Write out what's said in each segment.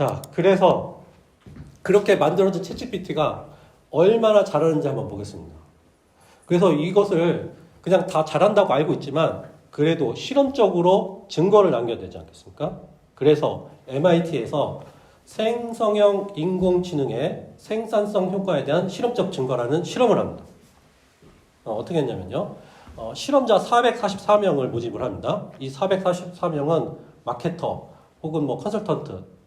자, 그래서 그렇게 만들어진 챗GPT가 얼마나 잘하는지 한번 보겠습니다. 그래서 이것을 그냥 다 잘한다고 알고 있지만 그래도 실험적으로 증거를 남겨야 되지 않겠습니까? 그래서 MIT에서 생성형 인공지능의 생산성 효과에 대한 실험적 증거라는 실험을 합니다. 어떻게 했냐면요. 실험자 444명을 모집을 합니다. 이 444명은 마케터 혹은 뭐 컨설턴트,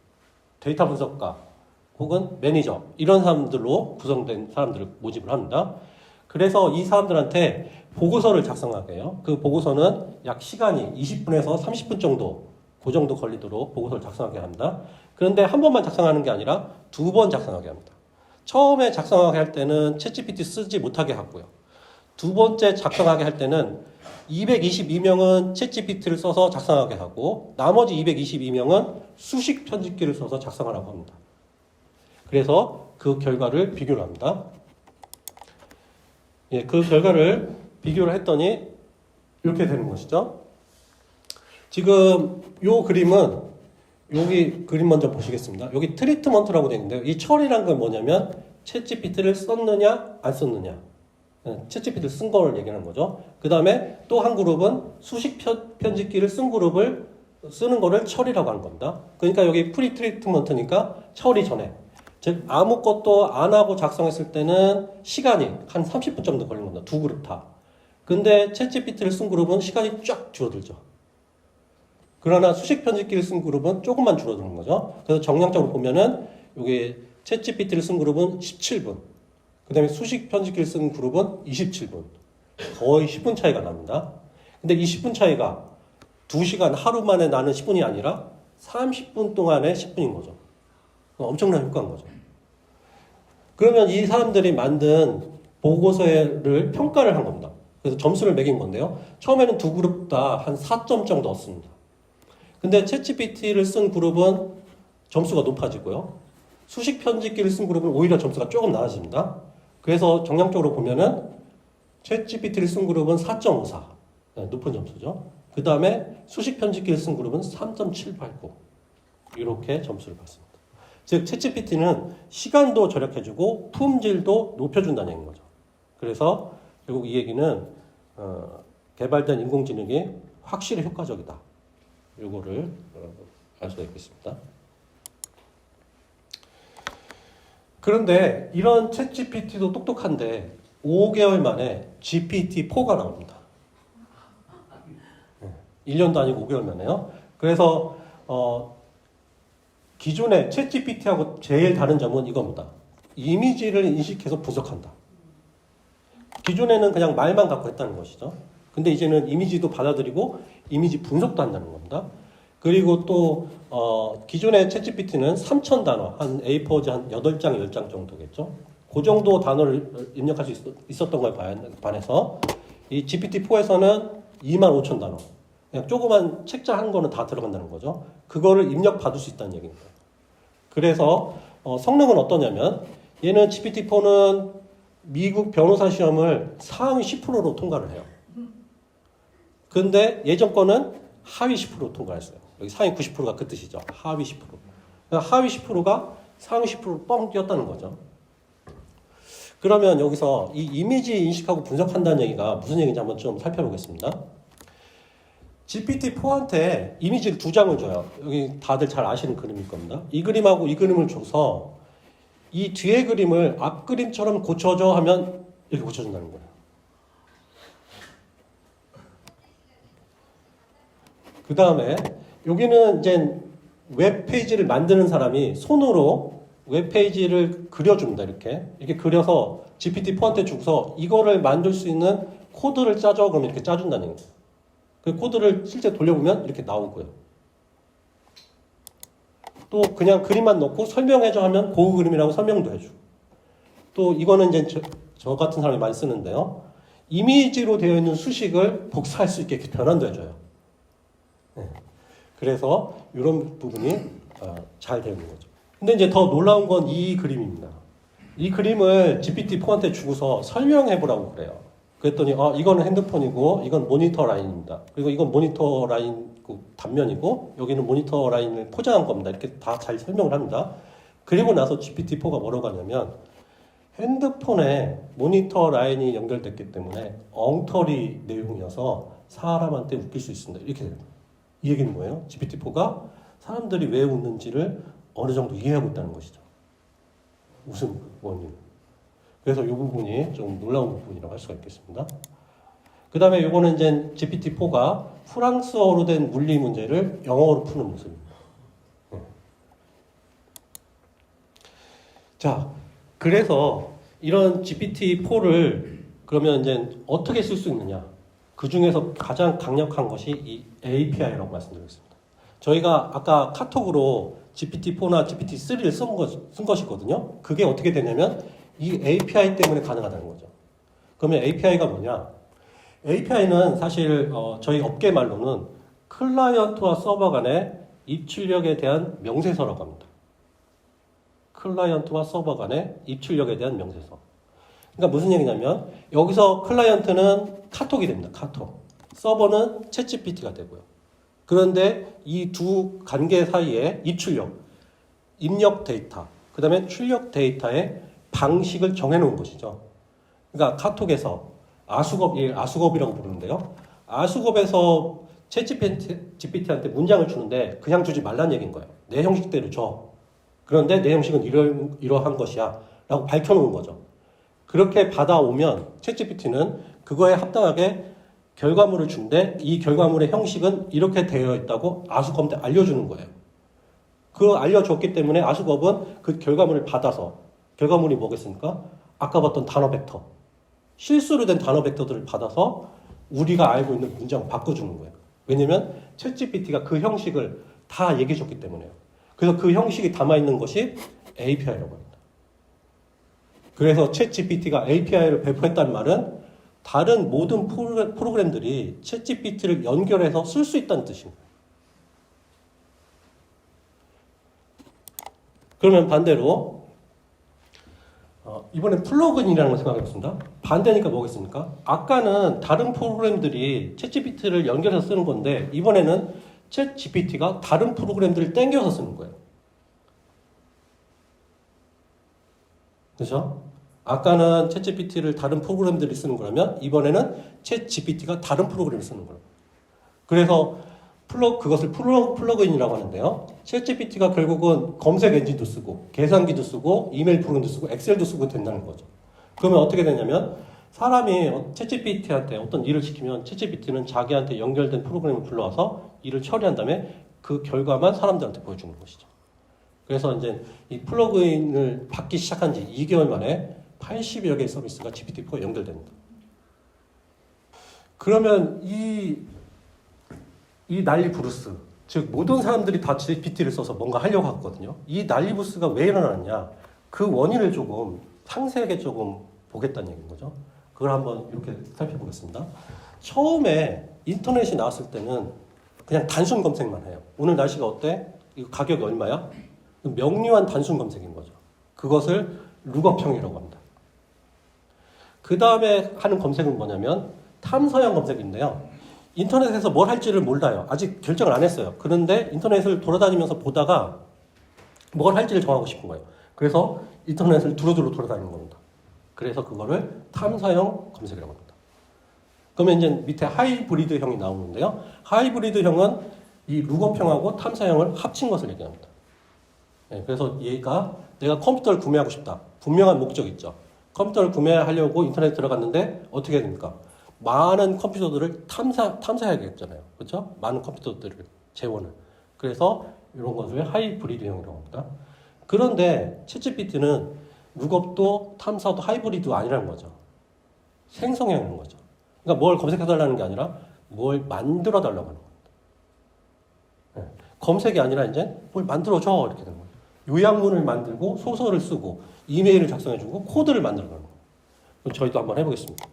데이터 분석가 혹은 매니저 이런 사람들로 구성된 사람들을 모집을 합니다. 그래서 이 사람들한테 보고서를 작성하게 해요. 그 보고서는 약 시간이 20분에서 30분 정도 그 정도 걸리도록 보고서를 작성하게 합니다. 그런데 한 번만 작성하는 게 아니라 두 번 작성하게 합니다. 처음에 작성하게 할 때는 챗GPT 쓰지 못하게 하고요. 두 번째 작성하게 할 때는 222명은 챗GPT를 써서 작성하게 하고 나머지 222명은 수식 편집기를 써서 작성하라고 합니다. 그래서 그 결과를 비교를 합니다. 예, 그 결과를 비교를 했더니 이렇게 되는 것이죠. 지금 요 그림은 여기 그림 먼저 보시겠습니다. 여기 트리트먼트라고 되어 있는데요. 이 처리란 건 뭐냐면 챗GPT를 썼느냐 안 썼느냐. 챗GPT를 쓴 걸 얘기하는 거죠. 그 다음에 또 한 그룹은 수식 편집기를 쓴 그룹을 쓰는 거를 처리라고 하는 겁니다. 그러니까 여기 프리 트리트먼트니까 처리 전에. 즉 아무것도 안 하고 작성했을 때는 시간이 한 30분 정도 걸린 겁니다. 두 그룹 다. 근데 챗GPT를 쓴 그룹은 시간이 쫙 줄어들죠. 그러나 수식 편집기를 쓴 그룹은 조금만 줄어드는 거죠. 그래서 정량적으로 보면은 여기 챗GPT를 쓴 그룹은 17분. 그 다음에 수식 편집기를 쓴 그룹은 27분. 거의 10분 차이가 납니다. 근데 이 10분 차이가 2시간 하루 만에 나는 10분이 아니라 30분 동안의 10분인 거죠. 엄청난 효과인 거죠. 그러면 이 사람들이 만든 보고서를 평가를 한 겁니다. 그래서 점수를 매긴 건데요. 처음에는 두 그룹 다 한 4점 정도 얻습니다. 근데 챗GPT를 쓴 그룹은 점수가 높아지고요. 수식 편집기를 쓴 그룹은 오히려 점수가 조금 낮아집니다. 그래서 정량적으로 보면은 챗GPT를 쓴 그룹은 4.54. 높은 점수죠. 그 다음에 수식 편집기를 쓴 그룹은 3.789. 이렇게 점수를 받습니다. 즉 챗GPT는 시간도 절약해주고 품질도 높여준다는 얘기인 거죠. 그래서 결국 이 얘기는 개발된 인공지능이 확실히 효과적이다. 이거를 알 수가 있겠습니다. 그런데 이런 챗GPT도 똑똑한데 5개월 만에 GPT-4가 나옵니다. 1년도 아니고 5개월 만에요. 그래서 기존의 챗GPT하고 제일 다른 점은 이겁니다. 이미지를 인식해서 분석한다. 기존에는 그냥 말만 갖고 했다는 것이죠. 근데 이제는 이미지도 받아들이고 이미지 분석도 한다는 겁니다. 그리고 또 기존의 챗GPT는 3,000단어, 한 A4지 한 8장, 10장 정도겠죠. 그 정도 단어를 입력할 수 있었던 거에 반해서 이 GPT-4에서는 25,000단어. 그냥 조그만 책자 한 거는 다 들어간다는 거죠. 그거를 입력받을 수 있다는 얘기입니다. 그래서 성능은 어떠냐면 얘는 GPT-4는 미국 변호사 시험을 상위 10%로 통과를 해요. 근데 예전 거는 하위 10% 통과했어요. 여기 상위 90%가 그 뜻이죠. 하위 10%. 그러니까 하위 10%가 상위 10% 뻥 뛰었다는 거죠. 그러면 여기서 이 이미지 인식하고 분석한다는 얘기가 무슨 얘기인지 한번 좀 살펴보겠습니다. GPT-4한테 이미지를 2장을 줘요. 여기 다들 잘 아시는 그림일 겁니다. 이 그림하고 이 그림을 줘서 이 뒤에 그림을 앞 그림처럼 고쳐줘 하면 이렇게 고쳐준다는 거예요. 그 다음에 여기는 이제 웹페이지를 만드는 사람이 손으로 웹페이지를 그려줍니다. 이렇게 그려서 GPT-4한테 주고서 이거를 만들 수 있는 코드를 짜줘. 그러면 이렇게 짜준다는 거예요. 그 코드를 실제 돌려보면 이렇게 나오고요. 또 그냥 그림만 넣고 설명해줘 하면 그 그림이라고 설명도 해주고. 또 이거는 이제 저 같은 사람이 많이 쓰는데요. 이미지로 되어 있는 수식을 복사할 수 있게 변환도 해줘요. 네. 그래서 이런 부분이 잘 되어 있는 거죠. 근데 이제 더 놀라운 건 이 그림입니다. 이 그림을 GPT-4한테 주고서 설명해보라고 그래요. 그랬더니 이거는 핸드폰이고 이건 모니터 라인입니다. 그리고 이건 모니터 라인 그 단면이고 여기는 모니터 라인을 포장한 겁니다. 이렇게 다 잘 설명을 합니다. 그리고 나서 GPT-4가 뭐라고 하냐면 핸드폰에 모니터 라인이 연결됐기 때문에 엉터리 내용이어서 사람한테 웃길 수 있습니다. 이렇게 됩니다. 이 얘기는 뭐예요? GPT-4가 사람들이 왜 웃는지를 어느 정도 이해하고 있다는 것이죠. 웃음 원인. 그래서 이 부분이 좀 놀라운 부분이라고 할 수가 있겠습니다. 그 다음에 이거는 이제 GPT-4가 프랑스어로 된 물리 문제를 영어로 푸는 모습입니다. 자, 그래서 이런 GPT-4를 그러면 이제 어떻게 쓸 수 있느냐? 그 중에서 가장 강력한 것이 이 API라고 말씀드렸습니다. 저희가 아까 카톡으로 GPT-4나 GPT-3를 쓴 것이거든요. 그게 어떻게 되냐면 이 API 때문에 가능하다는 거죠. 그러면 API가 뭐냐? API는 사실 저희 업계 말로는 클라이언트와 서버 간의 입출력에 대한 명세서라고 합니다. 클라이언트와 서버 간의 입출력에 대한 명세서. 그러니까 무슨 얘기냐면 여기서 클라이언트는 카톡이 됩니다. 카톡. 서버는 챗GPT가 되고요. 그런데 이 두 관계 사이에 입출력, 입력 데이터, 그 다음에 출력 데이터의 방식을 정해놓은 것이죠. 그러니까 카톡에서 아수겁이라고 부르는데요. 아수겁에서 챗GPT한테 문장을 주는데 그냥 주지 말라는 얘기인 거예요. 내 형식대로 줘. 그런데 내 형식은 이러한 것이야. 라고 밝혀놓은 거죠. 그렇게 받아오면 챗GPT는 그거에 합당하게 결과물을 준대 이 결과물의 형식은 이렇게 되어 있다고 아수겁한테 알려주는 거예요. 그 알려줬기 때문에 아수겁은 그 결과물을 받아서 결과물이 뭐겠습니까? 아까 봤던 단어 벡터. 실수로 된 단어 벡터들을 받아서 우리가 알고 있는 문장을 바꿔주는 거예요. 왜냐면 챗GPT가 그 형식을 다 얘기해줬기 때문에요. 그래서 그 형식이 담아있는 것이 API라고 합니다. 그래서 챗GPT가 API를 배포했다는 말은 다른 모든 프로그램들이 챗GPT를 연결해서 쓸 수 있다는 뜻입니다. 그러면 반대로 이번엔 플러그인이라는 걸 생각해봤습니다. 반대니까 뭐겠습니까? 아까는 다른 프로그램들이 챗GPT를 연결해서 쓰는 건데 이번에는 챗GPT가 다른 프로그램들을 땡겨서 쓰는 거예요. 그렇죠? 아까는 챗GPT를 다른 프로그램들이 쓰는 거라면 이번에는 챗GPT가 다른 프로그램을 쓰는 거예요. 그래서 그것을 플러그인이라고 하는데요. 챗GPT가 결국은 검색 엔진도 쓰고 계산기도 쓰고 이메일 프로그램도 쓰고 엑셀도 쓰고 된다는 거죠. 그러면 어떻게 되냐면 사람이 챗GPT한테 어떤 일을 시키면 챗GPT는 자기한테 연결된 프로그램을 불러와서 일을 처리한 다음에 그 결과만 사람들한테 보여주는 것이죠. 그래서 이제 이 플러그인을 받기 시작한 지 2개월 만에 80여 개의 서비스가 GPT-4에 연결됩니다. 그러면 이 난리 부르스, 즉 모든 사람들이 다 GPT를 써서 뭔가 하려고 하거든요. 이 난리 부르스가 왜 일어나느냐? 그 원인을 조금 상세하게 조금 보겠다는 얘기인 거죠. 그걸 한번 이렇게 살펴보겠습니다. 처음에 인터넷이 나왔을 때는 그냥 단순 검색만 해요. 오늘 날씨가 어때? 이거 가격이 얼마야? 명료한 단순 검색인 거죠. 그것을 룩업형이라고 합니다. 그 다음에 하는 검색은 뭐냐면 탐사형 검색인데요. 인터넷에서 뭘 할지를 몰라요. 아직 결정을 안 했어요. 그런데 인터넷을 돌아다니면서 보다가 뭘 할지를 정하고 싶은 거예요. 그래서 인터넷을 두루두루 돌아다니는 겁니다. 그래서 그거를 탐사형 검색이라고 합니다. 그러면 이제 밑에 하이브리드형이 나오는데요. 하이브리드형은 이 룩업형하고 탐사형을 합친 것을 얘기합니다. 네, 그래서 얘가 내가 컴퓨터를 구매하고 싶다. 분명한 목적이 있죠. 컴퓨터를 구매하려고 인터넷에 들어갔는데 어떻게 됩니까? 많은 컴퓨터들을 탐사해야겠잖아요. 그렇죠? 많은 컴퓨터들을 재원을. 그래서 이런 것을 하이브리드형이라고 합니다. 그런데 챗GPT는 룩업도 탐사도 하이브리드도 아니라는 거죠. 생성형인 거죠. 그러니까 뭘 검색해달라는 게 아니라 뭘 만들어달라고 하는 겁니다. 네. 검색이 아니라 이제 뭘 만들어줘 이렇게 되는 거예요. 요약문을 만들고 소설을 쓰고 이메일을 작성해주고 코드를 만들어가는 거예요. 저희도 한번 해보겠습니다.